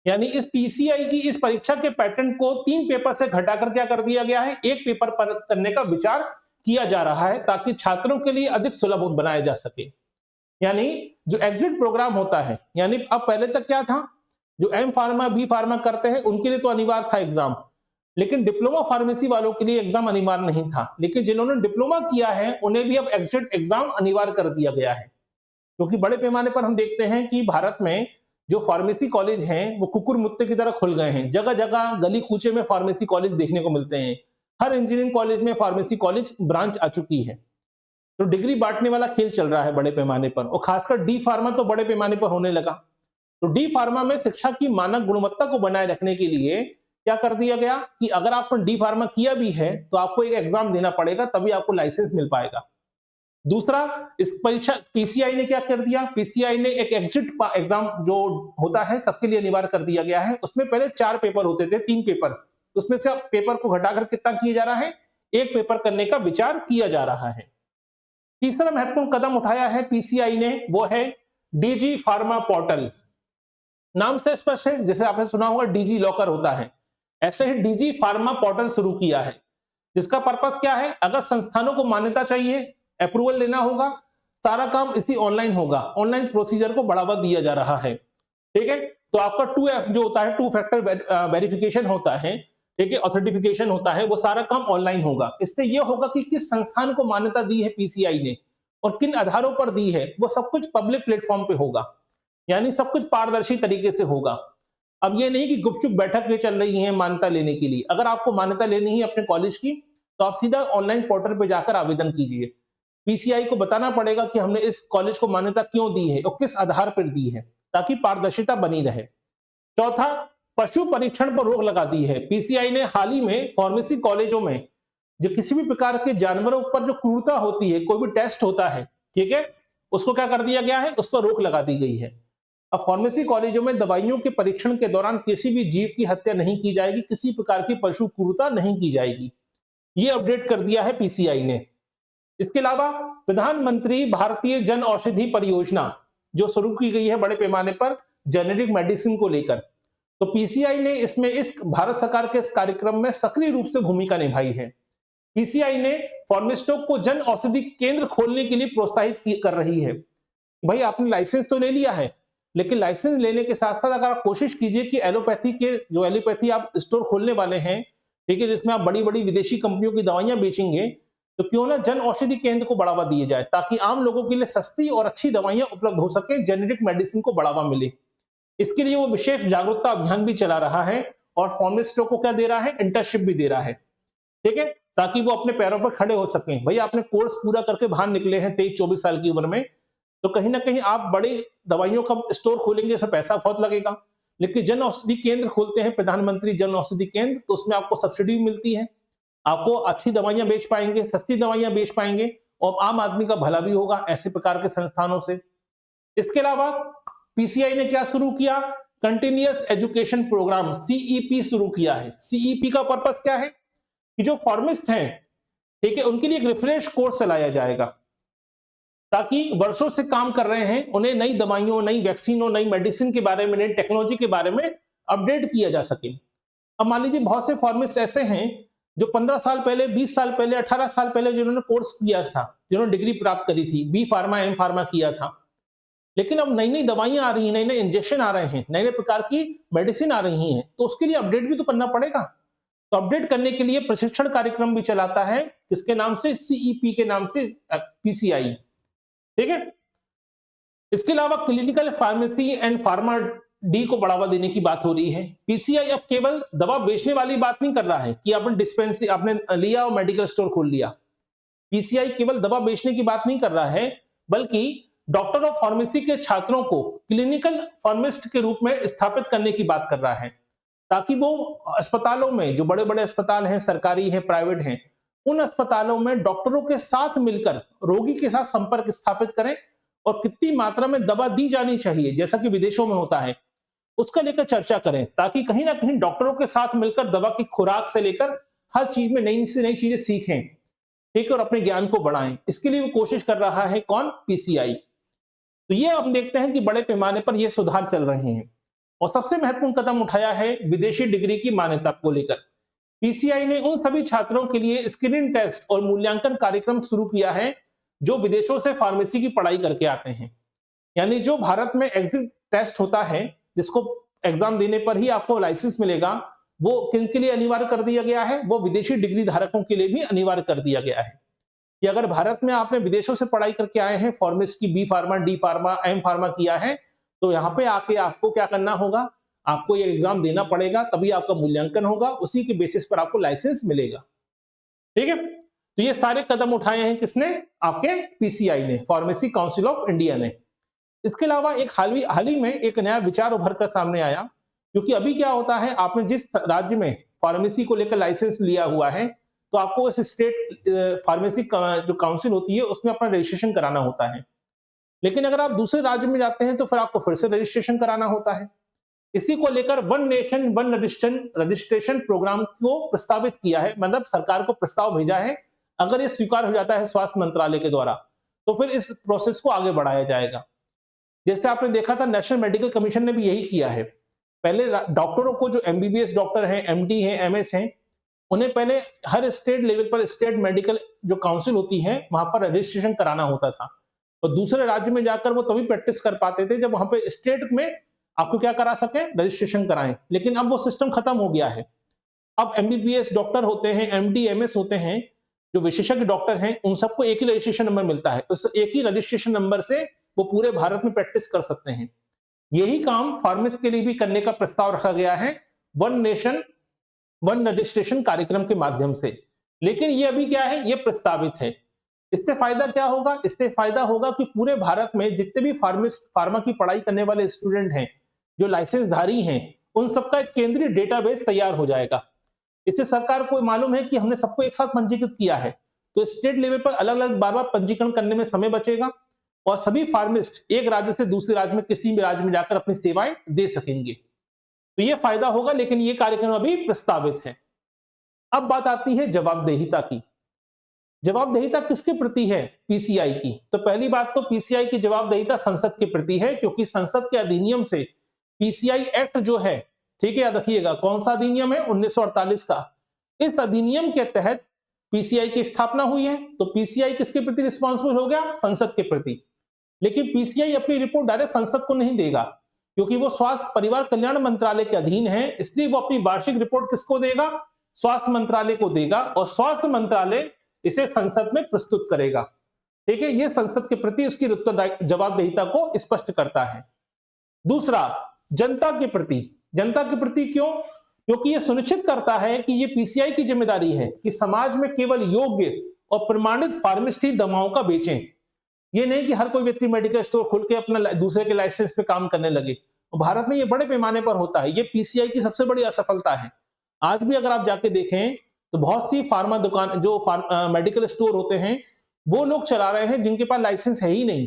यानी इस पीसीआई की इस परीक्षा के पैटर्न को 3 पेपर से घटाकर क्या कर दिया गया है, 1 पेपर पर करने का विचार किया जा रहा है, ताकि छात्रों के लिए अधिक सुलभ बनाया जा सके। यानी जो एग्जिट प्रोग्राम होता है, यानी अब पहले तक क्या था, जो एम फार्मा बी फार्मा करते हैं उनके लिए तो अनिवार्य था एग्जाम, लेकिन डिप्लोमा फार्मेसी वालों के लिए एग्जाम अनिवार्य नहीं था। लेकिन जिन्होंने डिप्लोमा किया है उन्हें भी अब एग्जिट एग्जाम अनिवार्य कर दिया गया है, क्योंकि बड़े पैमाने पर हम देखते हैं कि भारत में जो फार्मेसी कॉलेज हैं वो कुकुर मुत्ते की तरह खुल गए हैं। जगह जगह गली कूचे में फार्मेसी कॉलेज देखने को मिलते हैं। हर इंजीनियरिंग कॉलेज में फार्मेसी कॉलेज ब्रांच आ चुकी है। तो डिग्री बांटने वाला खेल चल रहा है बड़े पैमाने पर, और खासकर डी फार्मा तो बड़े पैमाने पर होने लगा। तो डी फार्मा में शिक्षा की मानक गुणवत्ता को बनाए रखने के लिए क्या कर दिया गया कि अगर आपने डी फार्मा किया भी है तो आपको एक एग्जाम देना पड़ेगा, तभी आपको लाइसेंस मिल पाएगा। दूसरा, इस परीक्षा पीसीआई ने क्या कर दिया, पीसीआई ने एक एग्जिट एग्जाम जो होता है सबके लिए अनिवार्य कर दिया गया है। उसमें पहले 4 पेपर होते थे, 3 पेपर, उसमें से अब पेपर को घटाकर कितना किया जा रहा है, 1 पेपर करने का विचार किया जा रहा है। तीसरा महत्वपूर्ण कदम उठाया है पीसीआई ने, वो है डीजी फार्मा पोर्टल। नाम से स्पष्ट है, जैसे आपने सुना होगा डीजी लॉकर होता है, ऐसे ही डीजी फार्मा पोर्टल शुरू किया है, जिसका पर्पस क्या है, अगर संस्थानों को मान्यता चाहिए, अप्रूवल लेना होगा, सारा काम इसी ऑनलाइन होगा। ऑनलाइन प्रोसीजर को बढ़ावा दिया जा रहा है, ठीक है। तो आपका 2F जो होता है, 2 फैक्टर वेरिफिकेशन होता है, ठीक है, ऑथेंटिफिकेशन होता है, वो सारा काम ऑनलाइन होगा। इससे ये होगा कि किस संस्थान को मान्यता दी है पीसीआई ने और किन आधारों पर दी है, वो सब कुछ पब्लिक प्लेटफॉर्म पे होगा, यानी सब कुछ पारदर्शी तरीके से होगा। अब ये नहीं कि गुपचुप बैठक ये चल रही है मान्यता लेने के लिए। अगर आपको मान्यता लेनी है अपने कॉलेज की, तो आप सीधा ऑनलाइन पोर्टल पे जाकर आवेदन कीजिए। पीसीआई को बताना पड़ेगा कि हमने इस कॉलेज को मान्यता क्यों दी है और किस आधार पर दी है, ताकि पारदर्शिता बनी रहे। चौथा, पशु परीक्षण पर रोक लगा दी है। पीसीआई ने हाल ही में फार्मेसी कॉलेजों में जो किसी भी प्रकार के जानवरों पर जो क्रूरता होती है, कोई भी टेस्ट होता है, ठीक है, उसको क्या कर दिया गया है, उस पर रोक लगा दी गई है। अब फार्मेसी कॉलेजों में दवाइयों के परीक्षण के दौरान किसी भी जीव की हत्या नहीं की जाएगी, किसी प्रकार की पशु क्रूरता नहीं की जाएगी। ये अपडेट कर दिया है पीसीआई ने। इसके अलावा प्रधानमंत्री भारतीय जन औषधि परियोजना जो शुरू की गई है बड़े पैमाने पर जेनेरिक मेडिसिन को लेकर, तो पीसीआई ने इसमें इस भारत सरकार के इस कार्यक्रम में सक्रिय रूप से भूमिका निभाई है। पीसीआई ने फार्मिस्टों को जन औषधि केंद्र खोलने के लिए प्रोत्साहित कर रही है। भाई आपने लाइसेंस तो ले लिया है, लेकिन लाइसेंस लेने के साथ साथ अगर आप कोशिश कीजिए कि एलोपैथी आप स्टोर खोलने वाले हैं, ठीक है, जिसमें आप बड़ी बड़ी विदेशी कंपनियों की दवाइयां बेचेंगे, तो क्यों ना जन औषधि केंद्र को बढ़ावा दिया जाए, ताकि आम लोगों के लिए सस्ती और अच्छी दवाइयां उपलब्ध हो सके, जेनेरिक मेडिसिन को बढ़ावा मिले। इसके लिए वो विशेष जागरूकता अभियान भी चला रहा है और फार्मिस्टों को क्या दे रहा है, इंटर्नशिप भी दे रहा है, ठीक है, ताकि वो अपने पैरों पर खड़े हो सकें। भाई आपने कोर्स पूरा करके बाहर निकले हैं 23-24 साल की उम्र में, तो कहीं ना कहीं आप बड़े दवाइयों का स्टोर खोलेंगे, उसमें पैसा बहुत लगेगा। लेकिन जन औषधि केंद्र खोलते हैं प्रधानमंत्री जन औषधि केंद्र, तो उसमें आपको सब्सिडी मिलती है, आपको अच्छी दवाइयां बेच पाएंगे, सस्ती दवाइयां बेच पाएंगे और आम आदमी का भला भी होगा ऐसे प्रकार के संस्थानों से। इसके अलावा पीसीआई ने क्या शुरू किया, कंटिन्यूअस एजुकेशन प्रोग्राम सीईपी शुरू किया है। सीईपी का पर्पस क्या है कि जो फार्मिस्ट हैं, ठीक है, उनके लिए एक रिफ्रेश कोर्स चलाया जाएगा, ताकि वर्षों से काम कर रहे हैं उन्हें नई दवाइयों, नई वैक्सीनों, नई मेडिसिन के बारे में, नई टेक्नोलॉजी के बारे में अपडेट किया जा सके। अब मान लीजिए बहुत से फार्मिस्ट ऐसे हैं जो 15 साल पहले, 20 साल पहले, 18 साल पहले जिन्होंने कोर्स किया था, जिन्होंने डिग्री प्राप्त करी थी, बी फार्मा एम फार्मा किया था, लेकिन अब नई नई दवाइयां आ रही हैं, नए नए इंजेक्शन आ रहे हैं, नए नए प्रकार की मेडिसिन आ रही हैं, तो उसके लिए अपडेट भी तो करना पड़ेगा। तो अपडेट करने के लिए प्रशिक्षण कार्यक्रम भी चलाता है, किसके नाम से, सीईपी के नाम से पीसीआई, ठीक है। इसके अलावा clinical pharmacy and pharma D को बढ़ावा देने की बात हो रही है। पीसीआई अब केवल दवा बेचने वाली बात नहीं कर रहा है कि आपने डिस्पेंसरी आपने लिया और मेडिकल स्टोर खोल लिया। पीसीआई केवल दवा बेचने की बात नहीं कर रहा है, बल्कि डॉक्टर ऑफ फार्मेसी के छात्रों को क्लिनिकल फार्मासिस्ट के रूप में स्थापित करने की बात कर रहा है, ताकि वो अस्पतालों में, जो बड़े बड़े अस्पताल हैं, सरकारी हैं, प्राइवेट हैं, उन अस्पतालों में डॉक्टरों के साथ मिलकर रोगी के साथ संपर्क स्थापित करें और कितनी मात्रा में दवा दी जानी चाहिए, जैसा कि विदेशों में होता है, उसका लेकर चर्चा करें, ताकि कहीं ना कहीं डॉक्टरों के साथ मिलकर दवा की खुराक से लेकर हर चीज में नई से नई चीजें सीखें, ठीक है, और अपने ज्ञान को बढ़ाएं। इसके लिए वो कोशिश कर रहा है कौन? पीसीआई। तो ये हम देखते हैं कि बड़े पैमाने पर ये सुधार चल रहे हैं। और सबसे महत्वपूर्ण कदम उठाया है विदेशी डिग्री की मान्यता को लेकर। पीसीआई ने उन सभी छात्रों के लिए स्क्रीनिंग टेस्ट और मूल्यांकन कार्यक्रम शुरू किया है जो विदेशों से फार्मेसी की पढ़ाई करके आते हैं। यानी जो भारत में एग्जिट टेस्ट होता है, जिसको एग्जाम देने पर ही आपको लाइसेंस मिलेगा, वो किन के लिए अनिवार्य कर दिया गया है? वो विदेशी डिग्री धारकों के लिए भी अनिवार्य कर दिया गया है कि अगर भारत में आपने विदेशों से पढ़ाई करके आए हैं, फार्मेसी की B pharma, D pharma, M pharma किया है, तो यहाँ पे आके आपको क्या करना होगा? आपको ये एग्जाम देना पड़ेगा, तभी आपका मूल्यांकन होगा, उसी के बेसिस पर आपको लाइसेंस मिलेगा। ठीक है, तो ये सारे कदम उठाए हैं किसने? आपके पीसीआई ने, फार्मेसी काउंसिल ऑफ इंडिया ने। इसके अलावा एक हाल ही में एक नया विचार उभर कर सामने आया, क्योंकि अभी क्या होता है, आपने जिस राज्य में फार्मेसी को लेकर लाइसेंस लिया हुआ है, तो आपको इस स्टेट फार्मेसी जो काउंसिल होती है उसमें अपना रजिस्ट्रेशन कराना होता है। लेकिन अगर आप दूसरे राज्य में जाते हैं तो फिर आपको फिर से रजिस्ट्रेशन कराना होता है। इसी को लेकर one nation one registration programme को प्रस्तावित किया है, मतलब सरकार को प्रस्ताव भेजा है। अगर ये स्वीकार हो जाता है स्वास्थ्य मंत्रालय के द्वारा, तो फिर इस प्रोसेस को आगे बढ़ाया जाएगा। जैसे आपने देखा था, नेशनल मेडिकल कमीशन ने भी यही किया है। पहले डॉक्टरों को, जो एमबीबीएस डॉक्टर हैं, एमडी हैं, एमएस हैं, उन्हें पहले हर स्टेट लेवल पर स्टेट मेडिकल जो काउंसिल होती है वहां पर रजिस्ट्रेशन कराना होता था, और दूसरे राज्य में जाकर वो तभी प्रैक्टिस कर पाते थे जब वहां पे स्टेट में आपको क्या करा सके? रजिस्ट्रेशन कराएं। लेकिन अब वो सिस्टम खत्म हो गया है। अब एमबीबीएस डॉक्टर होते हैं, एमडी, एमएस होते हैं, जो विशेषज्ञ डॉक्टर हैं, उन सबको एक ही रजिस्ट्रेशन नंबर मिलता है। उस एक ही रजिस्ट्रेशन नंबर से वो पूरे भारत में प्रैक्टिस कर सकते हैं। यही काम फार्मेसी के लिए भी करने का प्रस्ताव रखा गया है, वन नेशन वन रजिस्ट्रेशन कार्यक्रम के माध्यम से। लेकिन ये अभी क्या है? ये प्रस्तावित है। इससे फायदा क्या होगा? इससे फायदा होगा कि पूरे भारत में जितने भी फार्मा की पढ़ाई करने वाले स्टूडेंट हैं, जो लाइसेंस धारी हैं, उन सबका एक केंद्रीय डेटाबेस तैयार हो जाएगा। इससे सरकार को मालूम है कि हमने सबको एक साथ पंजीकृत किया है, तो स्टेट लेवल पर अलग अलग बार बार पंजीकरण करने में समय बचेगा और सभी फार्मिस्ट एक राज्य से दूसरे राज्य में, किसी भी राज्य में जाकर अपनी सेवाएं दे सकेंगे। तो ये फायदा होगा, लेकिन ये कार्यक्रम अभी प्रस्तावित है। अब बात आती है जवाबदेहिता की। जवाबदेहिता किसके प्रति है? पीसीआई की। तो पहली बात तो पीसीआई की जवाबदेहिता संसद के प्रति है, क्योंकि संसद के अधिनियम से पीसीआई एक्ट जो है, ठीक है, याद रखिएगा, कौन सा अधिनियम है? 1948 का। इस अधिनियम के तहत पीसीआई की स्थापना हुई है। तो पीसीआई किसके प्रति रिस्पॉन्सिबल हो गया? संसद के प्रति। लेकिन पीसीआई अपनी रिपोर्ट डायरेक्ट संसद को नहीं देगा, क्योंकि वो स्वास्थ्य परिवार कल्याण मंत्रालय के अधीन है। इसलिए वो अपनी वार्षिक रिपोर्ट किसको देगा? स्वास्थ्य मंत्रालय को देगा, और स्वास्थ्य मंत्रालय इसे संसद में प्रस्तुत करेगा। ठीक है, ये संसद के प्रति उसकी जवाबदेहिता को स्पष्ट करता है। दूसरा, जनता के प्रति। जनता के प्रति क्यों? क्योंकि ये सुनिश्चित करता है कि ये पीसीआई की जिम्मेदारी है कि समाज में केवल योग्य और प्रमाणित फार्मिस्ट ही दवाओं का बेचें। ये नहीं कि हर कोई व्यक्ति मेडिकल स्टोर खोल के अपना दूसरे के लाइसेंस पे काम करने लगे। भारत में ये बड़े पैमाने पर होता है। ये पीसीआई की सबसे बड़ी असफलता है। आज भी अगर आप जाके देखें तो बहुत सी फार्मा दुकान, जो मेडिकल स्टोर होते हैं, वो लोग चला रहे हैं जिनके पास लाइसेंस है ही नहीं।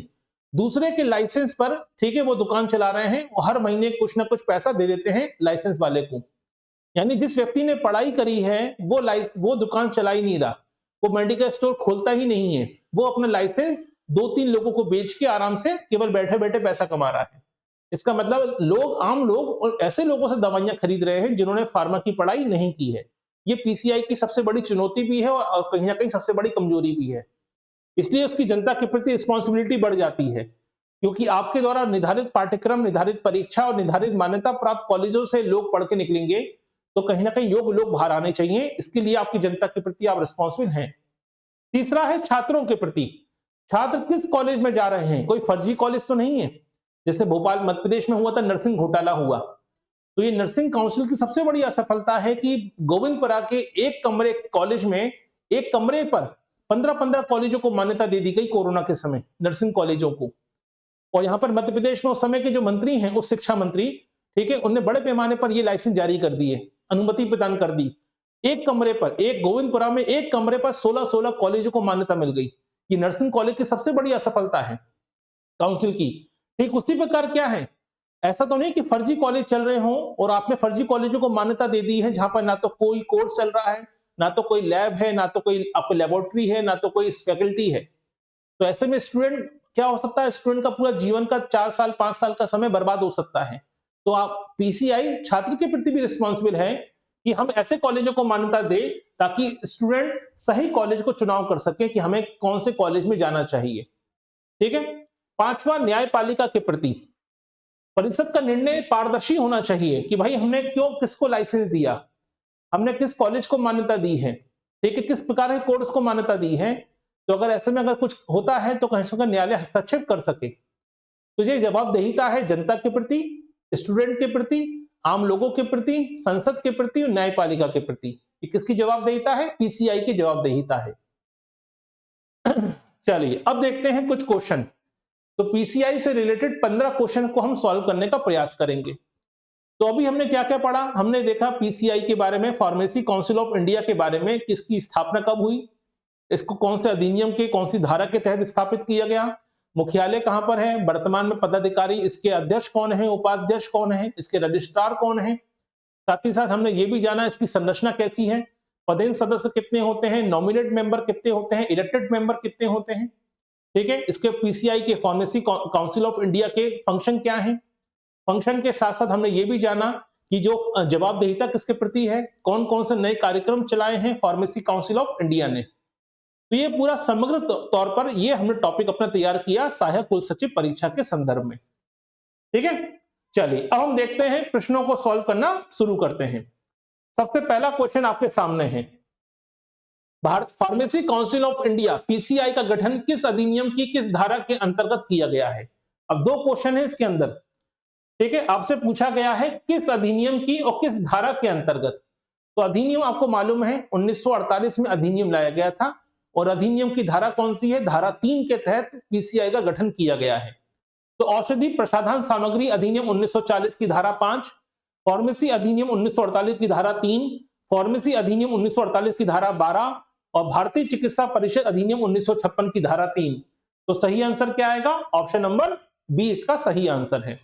दूसरे के लाइसेंस पर, ठीक है, वो दुकान चला रहे हैं और हर महीने कुछ ना कुछ पैसा दे देते हैं लाइसेंस वाले को। यानी जिस व्यक्ति ने पढ़ाई करी है वो दुकान चला ही नहीं रहा, वो मेडिकल स्टोर खोलता ही नहीं है, वो अपना लाइसेंस 2-3 लोगों को बेच के आराम से केवल बैठे बैठे पैसा कमा रहा है। इसका मतलब आम लोग और ऐसे लोगों से दवाइयां खरीद रहे हैं जिन्होंने फार्मा की पढ़ाई नहीं की है। ये पीसीआई की सबसे बड़ी चुनौती भी है और कहीं ना कहीं सबसे बड़ी कमजोरी भी है। इसलिए उसकी जनता के प्रति रिस्पॉन्सिबिलिटी बढ़ जाती है, क्योंकि आपके द्वारा निर्धारित पाठ्यक्रम, निर्धारित परीक्षा और निर्धारित मान्यता प्राप्त कॉलेजों से लोग पढ़ के निकलेंगे, तो कहीं ना कहीं योग्य लोग बाहर आने चाहिए। इसके लिए आपकी जनता के प्रति आप रिस्पॉन्सिबल हैं। तीसरा है छात्रों के प्रति। छात्र किस कॉलेज में जा रहे हैं? कोई फर्जी कॉलेज तो नहीं है। जैसे भोपाल मध्य प्रदेश में हुआ था, नर्सिंग घोटाला हुआ, तो ये नर्सिंग काउंसिल की सबसे बड़ी असफलता है कि गोविंदपुरा के एक कमरे कॉलेज में, एक कमरे पर 15-15 कॉलेजों को मान्यता दे दी गई कोरोना के समय, नर्सिंग कॉलेजों को। और यहाँ पर मध्य प्रदेश में उस समय के जो मंत्री हैं, उस शिक्षा मंत्री, ठीक है, उन्होंने बड़े पैमाने पर ये लाइसेंस जारी कर दिए, अनुमति प्रदान कर दी। एक कमरे पर, एक गोविंदपुरा में एक कमरे पर 16-16 कॉलेजों को मान्यता मिल गई। ये नर्सिंग कॉलेज की सबसे बड़ी असफलता है काउंसिल की। ठीक उसी प्रकार क्या है, ऐसा तो नहीं कि फर्जी कॉलेज चल रहे हों और आपने फर्जी कॉलेजों को मान्यता दे दी है, जहां पर ना तो कोई कोर्स चल रहा है, ना तो कोई लैब है, ना तो कोई आपको लेबोरेटरी है, ना तो कोई फैकल्टी है। तो ऐसे में स्टूडेंट क्या हो सकता है, स्टूडेंट का पूरा जीवन का 4 साल 5 साल का समय बर्बाद हो सकता है। तो आप पीसीआई छात्र के प्रति भी रिस्पॉन्सिबल है कि हम ऐसे कॉलेजों को मान्यता दें ताकि स्टूडेंट सही कॉलेज को चुनाव कर सके कि हमें कौन से कॉलेज में जाना चाहिए। ठीक है। पांचवा, न्यायपालिका के प्रति परिषद का निर्णय पारदर्शी होना चाहिए कि भाई हमने क्यों किसको लाइसेंस दिया, हमने किस कॉलेज को मान्यता दी है, ठीक है, किस प्रकार के कोर्स को मान्यता दी है। तो अगर ऐसे में अगर कुछ होता है तो कहीं से न्यायालय हस्तक्षेप कर सके। तो ये जवाबदेहिता है जनता के प्रति, स्टूडेंट के प्रति, आम लोगों के प्रति, संसद के प्रति और न्यायपालिका के प्रति। ये किसकी जवाबदेहिता है? पीसीआई की जवाबदेहिता है। चलिए अब देखते हैं कुछ क्वेश्चन। तो पीसीआई से रिलेटेड 15 क्वेश्चन को हम सॉल्व करने का प्रयास करेंगे। तो अभी हमने क्या क्या पढ़ा? हमने देखा पीसीआई के बारे में, फार्मेसी काउंसिल ऑफ इंडिया के बारे में, किसकी स्थापना कब हुई, इसको कौन से अधिनियम के कौन सी धारा के तहत स्थापित किया गया, मुख्यालय कहां पर है, वर्तमान में पदाधिकारी, इसके अध्यक्ष कौन है, उपाध्यक्ष कौन है, इसके रजिस्ट्रार कौन है। साथ ही साथ हमने ये भी जाना इसकी संरचना कैसी है, पदेन सदस्य कितने होते हैं, नॉमिनेट मेंबर कितने होते हैं, इलेक्टेड मेंबर कितने होते हैं। ठीक है। इसके पीसीआई के फार्मेसी काउंसिल ऑफ इंडिया के फंक्शन क्या है। फंक्शन के साथ साथ हमने ये भी जाना कि जो जवाबदेहिता किसके प्रति है, कौन कौन से नए कार्यक्रम चलाए हैं फार्मेसी काउंसिल ऑफ इंडिया ने। तो ये पूरा समग्र तौर पर ये हमने टॉपिक अपना तैयार किया सहायक कुल सचिव परीक्षा के संदर्भ में। ठीक है। चलिए अब हम देखते हैं, प्रश्नों को सॉल्व करना शुरू करते हैं। सबसे पहला क्वेश्चन आपके सामने है, Bharat pharmacy council of India PCI का गठन किस अधिनियम की किस धारा के अंतर्गत किया गया है। अब दो क्वेश्चन है इसके अंदर। ठीक है। आपसे पूछा गया है किस अधिनियम की और किस धारा के अंतर्गत। तो अधिनियम आपको मालूम है 1948 में अधिनियम लाया गया था और अधिनियम की धारा कौन सी है, धारा 3 के तहत पीसीआई का गठन किया गया है। तो औषधि प्रसाधन सामग्री अधिनियम 1940 की धारा 5, फार्मेसी अधिनियम 1948 की धारा 3, फार्मेसी अधिनियम 1948 की धारा 12 और भारतीय चिकित्सा परिषद अधिनियम 1956 की धारा 3। तो सही आंसर क्या आएगा? ऑप्शन नंबर बी इसका सही आंसर है।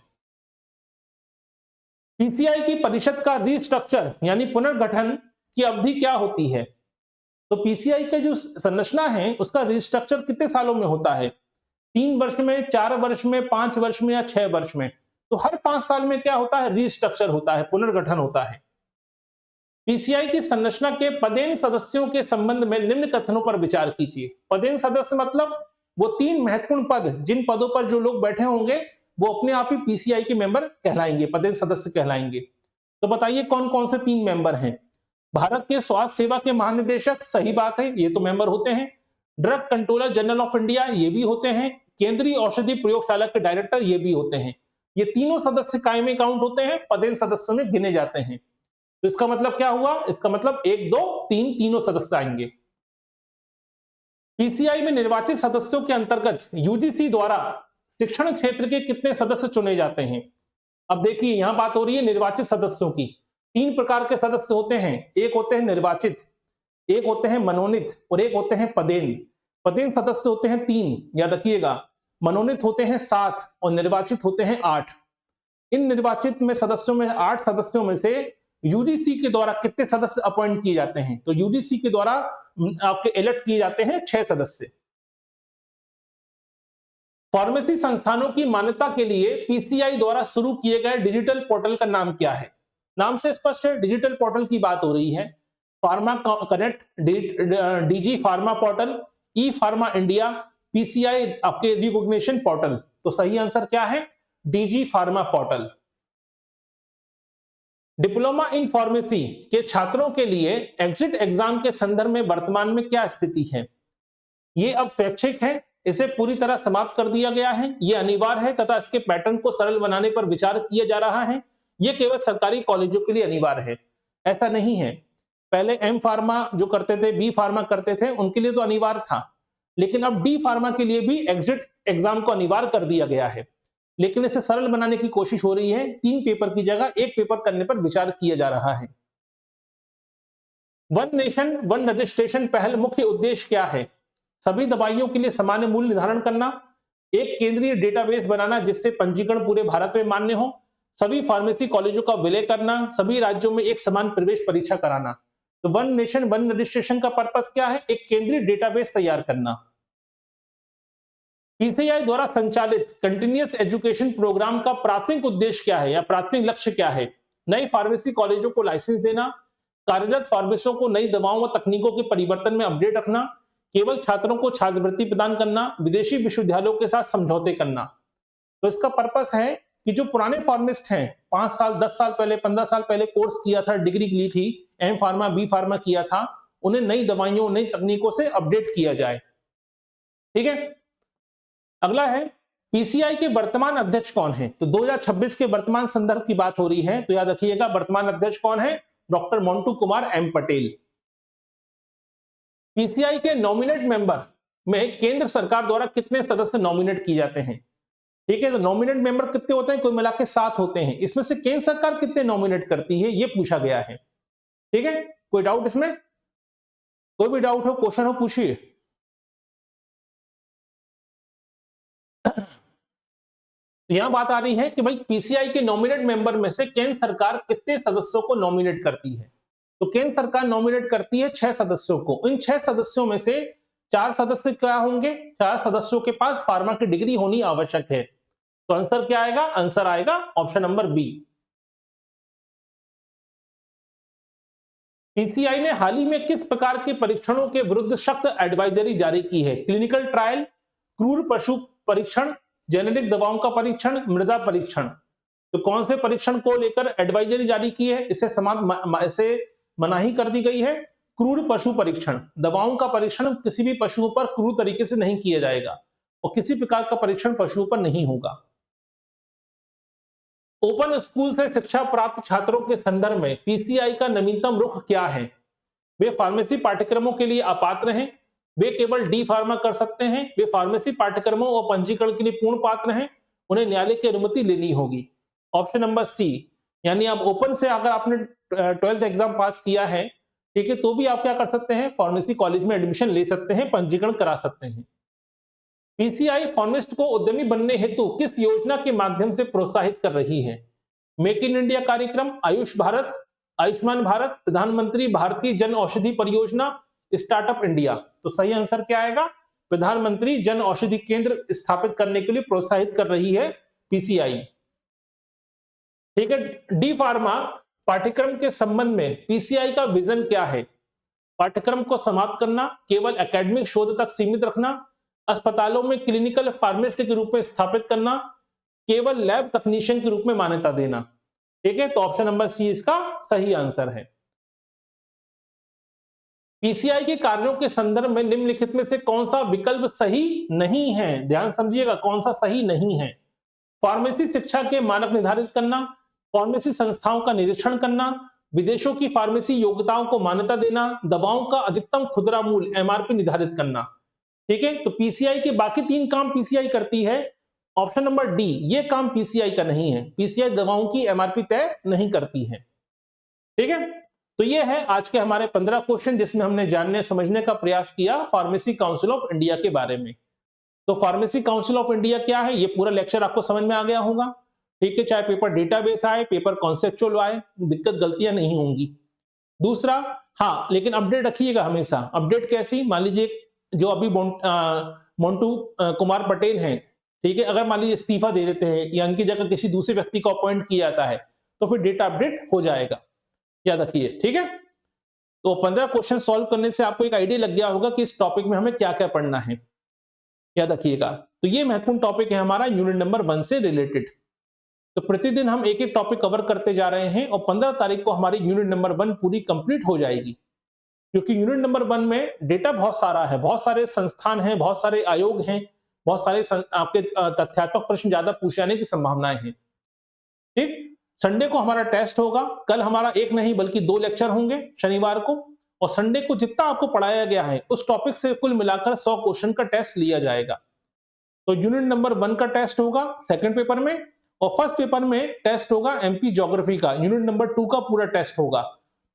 पीसीआई की परिषद का रिस्ट्रक्चर यानी पुनर्गठन की अवधि क्या होती है। तो पीसीआई का जो संरचना है उसका रिस्ट्रक्चर कितने सालों में होता है? 3 वर्ष में, 4 वर्ष में, 5 वर्ष में या 6 वर्ष में। तो हर 5 साल में क्या होता है? रिस्ट्रक्चर होता है, पुनर्गठन होता है। पीसीआई की संरचना के पदेन सदस्यों के संबंध में निम्न कथनों पर विचार कीजिए। पदेन सदस्य मतलब वो 3 महत्वपूर्ण पद, जिन पदों पर जो लोग बैठे होंगे वो अपने आप ही पीसीआई के मेंबर कहलाएंगे, पदेन सदस्य कहलाएंगे। तो बताइए कौन कौन से 3 मेंबर हैं। भारत के स्वास्थ्य सेवा के महानिदेशक, सही बात है, ये तो मेंबर होते हैं। Drug controller general of India, ये भी होते हैं। केंद्रीय औषधि प्रयोगशाला के डायरेक्टर, ये भी होते हैं। ये तीनों सदस्य कायमी काउंट होते हैं, पदेन सदस्यों में गिने जाते हैं। तो इसका मतलब क्या हुआ? इसका मतलब 1 2 3 तीनों सदस्य आएंगे। पीसीआई में निर्वाचित सदस्यों के अंतर्गत यूजीसी द्वारा शिक्षण क्षेत्र के कितने सदस्य चुने जाते हैं। अब देखिए यहां बात हो रही है निर्वाचित सदस्यों की। 3 प्रकार के सदस्य होते हैं, एक होते हैं निर्वाचित, एक होते हैं मनोनीत और एक होते हैं पदेन। पदेन सदस्य होते हैं 3, याद रखिएगा। मनोनीत होते हैं 7 और निर्वाचित होते हैं 8। इन निर्वाचित में सदस्यों में 8 सदस्यों में से यूजीसी के द्वारा कितने सदस्य अपॉइंट किए जाते हैं? तो यूजीसी के द्वारा आपके इलेक्ट किए जाते हैं 6 सदस्य। फार्मेसी संस्थानों की मान्यता के लिए पीसीआई द्वारा शुरू किए गए डिजिटल पोर्टल का नाम क्या है? नाम से स्पष्ट है, डिजिटल पोर्टल की बात हो रही है। Pharma connect, DG pharma portal, E pharma India, PCI आपके रिकॉग्निशन पोर्टल। तो सही आंसर क्या है? DG pharma portal. Diploma in pharmacy के छात्रों के लिए एग्जिट एग्जाम के संदर्भ में वर्तमान में क्या स्थिति है? ये अब स्वैच्छिक है इसे पूरी तरह समाप्त कर दिया गया है, ये अनिवार्य है तथा इसके पैटर्न को सरल बनाने पर विचार किया जा रहा है। ये केवल सरकारी कॉलेजों के लिए अनिवार्य है, ऐसा नहीं है। पहले एम फार्मा जो करते थे, बी फार्मा करते थे, उनके लिए तो अनिवार्य था, लेकिन अब डी फार्मा के लिए भी एग्जिट एग्जाम को अनिवार्य कर दिया गया है, लेकिन इसे सरल बनाने की कोशिश हो रही है। 3 पेपर की जगह 1 पेपर करने पर विचार किया जा रहा है। वन नेशन वन रजिस्ट्रेशन पहल मुख्य उद्देश्य क्या है? सभी दवाइयों के लिए सामान्य मूल्य निर्धारण करना, एक केंद्रीय डेटाबेस बनाना जिससे पंजीकरण पूरे भारत में मान्य हो, सभी फार्मेसी कॉलेजों का विलय करना, सभी राज्यों में एक समान प्रवेश परीक्षा कराना। तो वन नेशन वन रजिस्ट्रेशन का पर्पस क्या है? एक केंद्रीय डेटाबेस तैयार करना। पीसीआई द्वारा संचालित कंटिन्यूअस एजुकेशन प्रोग्राम का प्राथमिक उद्देश्य क्या है या प्राथमिक लक्ष्य क्या है? नई फार्मेसी कॉलेजों को लाइसेंस देना, कार्यरत फार्मेसिस्टों को नई दवाओं व तकनीकों के परिवर्तन में अपडेट रखना, केवल छात्रों को छात्रवृत्ति प्रदान करना, विदेशी विश्वविद्यालयों के साथ समझौते करना। तो इसका पर्पस है कि जो पुराने फार्मिस्ट हैं, 5 साल 10 साल पहले 15 साल पहले कोर्स किया था, डिग्री ली थी, एम फार्मा बी फार्मा किया था, उन्हें नई दवाइयों नई तकनीकों से अपडेट किया जाए। ठीक है, अगला है पीसीआई के वर्तमान अध्यक्ष कौन है? तो 2026 के वर्तमान संदर्भ की बात हो रही है, तो याद रखिएगा वर्तमान अध्यक्ष कौन है? Doctor Montu Kumar M Patel. PCI के नॉमिनेट मेंबर में केंद्र सरकार द्वारा कितने सदस्य नॉमिनेट किए जाते हैं? ठीक है, तो नॉमिनेट मेंबर कितने होते हैं? कुल मिला के 7 होते हैं। इसमें से केंद्र सरकार कितने नॉमिनेट करती है, ये पूछा गया है। ठीक है, कोई डाउट इसमें? कोई भी डाउट हो, क्वेश्चन हो, पूछिए। यहां बात आ रही है कि भाई पीसीआई के नॉमिनेट मेंबर में से केंद्र सरकार कितने सदस्यों को नॉमिनेट करती है? तो केंद्र सरकार नॉमिनेट करती है 6 सदस्यों को। इन 6 सदस्यों में से 4 सदस्य क्या होंगे? 4 सदस्यों के पास फार्मा की डिग्री होनी आवश्यक है। तो आंसर क्या आएगा? आंसर आएगा ऑप्शन नंबर बी। पीसीआई ने हाल ही में किस प्रकार के परीक्षणों के विरुद्ध सख्त एडवाइजरी जारी की है? क्लिनिकल ट्रायल, क्रूर पशु परीक्षण, जेनेरिक दवाओं का परीक्षण, मृदा परीक्षण। तो कौन से परीक्षण को लेकर एडवाइजरी जारी की है? इसे मनाही कर दी गई है। क्रूर पशु परीक्षण, दवाओं का परीक्षण किसी भी पशुओं पर क्रूर तरीके से नहीं किया जाएगा और किसी प्रकार का परीक्षण पशुओं पर नहीं होगा। ओपन स्कूल से शिक्षा प्राप्त छात्रों के संदर्भ में पीसीआई का नवीनतम रुख क्या है? वे फार्मेसी पाठ्यक्रमों के लिए अपात्र हैं, वे केवल डी फार्मा कर सकते हैं, वे फार्मेसी पाठ्यक्रमों और पंजीकरण के लिए पूर्ण पात्र हैं, उन्हें न्यायालय की अनुमति लेनी होगी। ऑप्शन नंबर सी, यानी आप ओपन से अगर आपने 12th एग्जाम पास किया है, ठीक है, तो भी आप क्या कर सकते हैं? फार्मेसी कॉलेज में एडमिशन ले सकते हैं, पंजीकरण करा सकते हैं। पीसीआई फार्मिस्ट को उद्यमी बनने हेतु किस योजना के माध्यम से प्रोत्साहित कर रही है? मेक इन इंडिया कार्यक्रम, आयुष भारत, आयुष्मान भारत, प्रधानमंत्री भारतीय जन औषधि परियोजना, स्टार्टअप इंडिया। तो सही आंसर क्या आएगा? प्रधानमंत्री जन औषधि केंद्र स्थापित करने के लिए प्रोत्साहित कर रही है पीसीआई। ठीक है, डी फार्मा पाठ्यक्रम के संबंध में पीसीआई का विजन क्या है? पाठ्यक्रम को समाप्त करना, केवल एकेडमिक शोध तक सीमित रखना, अस्पतालों में क्लिनिकल फार्मासिस्ट के रूप में स्थापित करना, केवल लैब तकनीशियन के रूप में मान्यता देना। ठीक है, तो ऑप्शन नंबर सी इसका सही आंसर है। पीसीआई के कार्यों के संदर्भ में निम्नलिखित में से कौन सा विकल्प सही नहीं है? ध्यान समझिएगा, कौन सा सही नहीं है? फार्मेसी शिक्षा के मानक निर्धारित करना, फार्मेसी संस्थाओं का निरीक्षण करना, विदेशों की फार्मेसी योग्यताओं को मान्यता देना, दवाओं का अधिकतम खुदरा मूल्य एमआरपी निर्धारित करना। ठीक है, तो पीसीआई के बाकी 3 काम पीसीआई करती है। ऑप्शन नंबर डी, ये काम पीसीआई का नहीं है। पीसीआई दवाओं की एमआरपी तय नहीं करती है। ठीक है, तो ये है आज के हमारे 15 क्वेश्चन, जिसमें हमने जानने समझने का प्रयास किया फार्मेसी काउंसिल ऑफ इंडिया के बारे में। तो फार्मेसी काउंसिल ऑफ इंडिया क्या है, ये पूरा लेक्चर आपको समझ में आ गया होगा। ठीक है, चाहे पेपर डेटाबेस आए, पेपर कॉन्सेप्चुअल आए, दिक्कत गलतियां नहीं होंगी। दूसरा, हाँ, लेकिन अपडेट रखिएगा हमेशा। अपडेट कैसी? मान लीजिए जो अभी मोंटू कुमार पटेल हैं, ठीक है, अगर मान लीजिए इस्तीफा दे देते हैं या उनकी जगह किसी दूसरे व्यक्ति को अपॉइंट किया जाता है, तो फिर डेटा अपडेट हो जाएगा, याद रखिए। ठीक है, तो 15 क्वेश्चन सॉल्व करने से आपको एक आइडिया लग गया होगा कि इस टॉपिक में हमें क्या क्या पढ़ना है, याद रखिएगा। तो ये महत्वपूर्ण टॉपिक है हमारा यूनिट नंबर 1 से रिलेटेड। तो प्रतिदिन हम एक एक टॉपिक कवर करते जा रहे हैं और 15 तारीख को हमारी यूनिट नंबर 1 पूरी कंप्लीट हो जाएगी। क्योंकि यूनिट नंबर 1 में डेटा बहुत सारा है, बहुत सारे संस्थान हैं, बहुत सारे आयोग हैं, बहुत सारे आपके तथ्यात्मक प्रश्न ज्यादा पूछे जाने की संभावनाएं हैं। ठीक, संडे को हमारा टेस्ट होगा, कल हमारा एक नहीं बल्कि 2 लेक्चर होंगे शनिवार को, और संडे को जितना आपको पढ़ाया गया है उस टॉपिक से कुल मिलाकर 100 क्वेश्चन का टेस्ट लिया जाएगा। तो यूनिट नंबर 1 का टेस्ट होगा सेकंड पेपर में, और फर्स्ट पेपर में टेस्ट होगा एमपी ज्योग्राफी का, यूनिट नंबर 2 का पूरा टेस्ट होगा।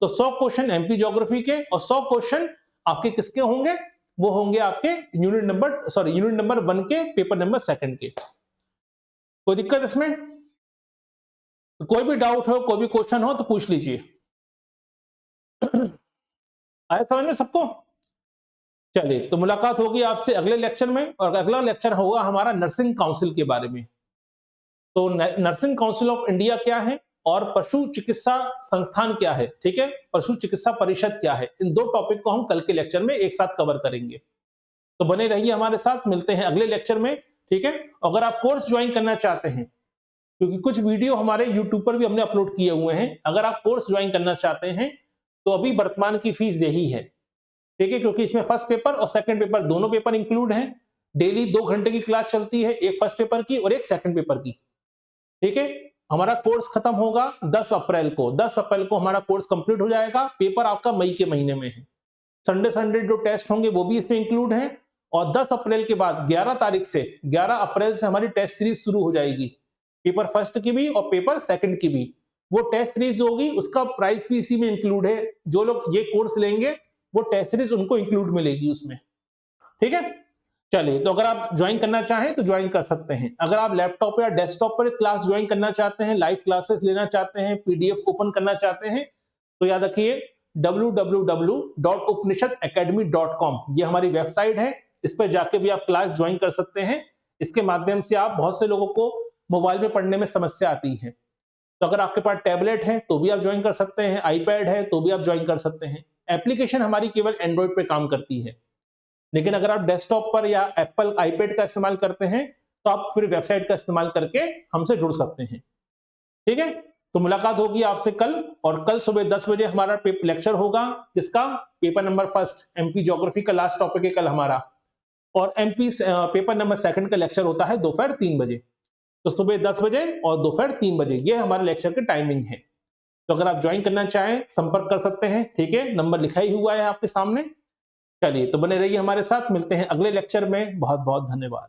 तो 100 क्वेश्चन एमपी ज्योग्राफी के और 100 क्वेश्चन आपके किसके होंगे, वो होंगे आपके यूनिट नंबर 1 के पेपर नंबर 2 के। कोई दिक्कत इसमें? तो कोई भी डाउट हो, कोई भी क्वेश्चन हो तो पूछ लीजिए। आया समझ में सबको? चलिए, तो मुलाकात होगी आपसे अगले लेक्चर में, और अगला लेक्चर होगा हमारा नर्सिंग काउंसिल के बारे में। तो नर्सिंग काउंसिल ऑफ इंडिया क्या है और पशु चिकित्सा संस्थान क्या है, ठीक है, पशु चिकित्सा परिषद क्या है, इन 2 टॉपिक को हम कल के लेक्चर में एक साथ कवर करेंगे। तो बने रहिए हमारे साथ, मिलते हैं अगले लेक्चर में, ठीक है। अगर आप कोर्स ज्वाइन करना चाहते हैं, क्योंकि कुछ वीडियो हमारे यूट्यूब पर भी हमने अपलोड किए हुए हैं, अगर आप कोर्स ज्वाइन करना चाहते हैं तो अभी वर्तमान की फीस यही है, ठीक है, क्योंकि इसमें फर्स्ट पेपर और सेकंड पेपर दोनों पेपर इंक्लूड हैं। डेली 2 घंटे की क्लास चलती है, एक फर्स्ट पेपर की और एक सेकंड पेपर की, ठीक है। हमारा कोर्स खत्म होगा 10 अप्रैल को, 10 अप्रैल को हमारा कोर्स कंप्लीट हो जाएगा। पेपर आपका मई के महीने में है। संडे जो टेस्ट होंगे वो भी इसमें इंक्लूड है, और 10 अप्रैल के बाद 11 अप्रैल से हमारी टेस्ट सीरीज शुरू हो जाएगी, पेपर फर्स्ट की भी और पेपर सेकंड की भी। वो टेस्ट सीरीज होगी, उसका प्राइस भी इसी में इंक्लूड है। जो लोग ये कोर्स लेंगे वो टेस्ट सीरीज उनको इंक्लूड मिलेगी उसमें, ठीक है। चलिए, तो अगर आप ज्वाइन करना चाहें तो ज्वाइन कर सकते हैं। अगर आप लैपटॉप या डेस्कटॉप पर क्लास ज्वाइन करना चाहते हैं, लाइव क्लासेस लेना चाहते हैं, पीडीएफ ओपन करना चाहते हैं, तो याद रखिए www.upanishadacademy.com ये हमारी वेबसाइट है। इस पर जाके भी आप क्लास ज्वाइन कर सकते हैं। इसके माध्यम से आप, बहुत से लोगों को मोबाइल में पढ़ने में समस्या आती है, तो अगर आपके पास टैबलेट है तो भी आप ज्वाइन कर सकते हैं, आईपैड है तो भी आप ज्वाइन कर सकते हैं। एप्लीकेशन हमारी केवल एंड्रॉइड पे काम करती है, लेकिन अगर आप डेस्कटॉप पर या एप्पल आईपैड का इस्तेमाल करते हैं तो आप फिर वेबसाइट का इस्तेमाल करके हमसे जुड़ सकते हैं, ठीक है। तो मुलाकात होगी आपसे कल, और कल सुबह 10 बजे हमारा लेक्चर होगा, जिसका पेपर नंबर 1 एमपी ज्योग्राफी का लास्ट टॉपिक है कल हमारा, और एमपी पेपर नंबर 2 का लेक्चर होता है दोपहर 3 बजे। तो सुबह 10 बजे और दोपहर 3 बजे ये हमारे लेक्चर की टाइमिंग है। तो अगर आप ज्वाइन करना चाहें संपर्क कर सकते हैं, ठीक है, नंबर लिखा ही हुआ है आपके सामने। चलिए, तो बने रहिए हमारे साथ, मिलते हैं अगले लेक्चर में। बहुत बहुत धन्यवाद।